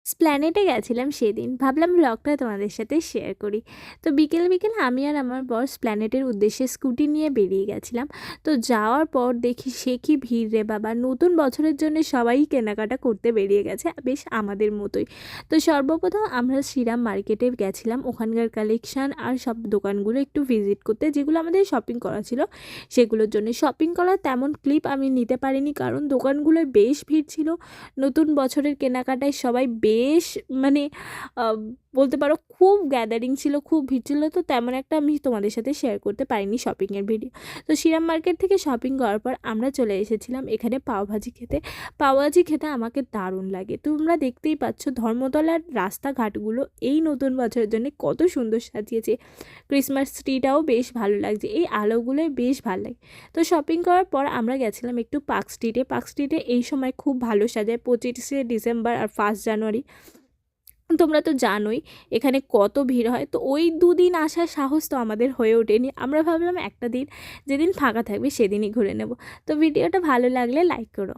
স্প্ল্যানেটে গেছিলাম সেদিন, ভাবলাম ব্লগটা তোমাদের সাথে শেয়ার করি। তো বিকেল বিকেল আমি আর আমার বর স্প্ল্যানেটের উদ্দেশ্যে স্কুটি নিয়ে বেরিয়ে গেছিলাম। তো যাওয়ার পর দেখি সে কি ভিড় রে বাবা, নতুন বছরের জন্য সবাই কেনাকাটা করতে বেরিয়ে গেছে, বেশ আমাদের মতোই। তো সর্বপ্রথম আমরা শ্রীরাম মার্কেটে গেছিলাম, ওখানকার কালেকশান আর সব দোকানগুলো একটু ভিজিট করতে, যেগুলো আমাদের শপিং করা ছিল সেগুলোর জন্য। শপিং করার তেমন ক্লিপ আমি নিতে পারিনি, কারণ দোকানগুলোয় বেশ ভিড় ছিল। নতুন বছরের কেনাকাটায় সবাই বেশ মানে আহ, বলতে পারো খুব গ্যাদারিং ছিল, খুব ভিড় ছিল। তো তেমন একটা আমি তোমাদের সাথে শেয়ার করতে পারিনি শপিংয়ের ভিডিও। তো শ্রীরাম মার্কেট থেকে শপিং করার পর আমরা চলে এসেছিলাম এখানে পাওভাজি খেতে। পাওভাজি খেতে আমাকে দারুণ লাগে। তোমরা দেখতেই পাচ্ছ ধর্মতলার রাস্তাঘাটগুলো এই নতুন বছরের জন্য কত সুন্দর সাজিয়েছে। ক্রিসমাস ট্রিটাও বেশ ভালো লাগছে, এই আলোগুলোই বেশ ভালো লাগে। তো শপিং করার পর আমরা গেছিলাম একটু পার্ক স্ট্রিটে। পার্ক স্ট্রিটে এই সময় খুব ভালো সাজায়, 25শে ডিসেম্বর আর 1 জানুয়ারি। তোমরা তো জানোই এখানে কত ভিড় হয়। তো ওই দুদিন আসার সাহস তো আমাদের হয়ে ওঠেনি, আমরা ভাবলাম একটা দিন যেদিন ফাঁকা থাকবে সেদিনই ঘুরে নেব। তো ভিডিওটা ভালো লাগলে লাইক করো।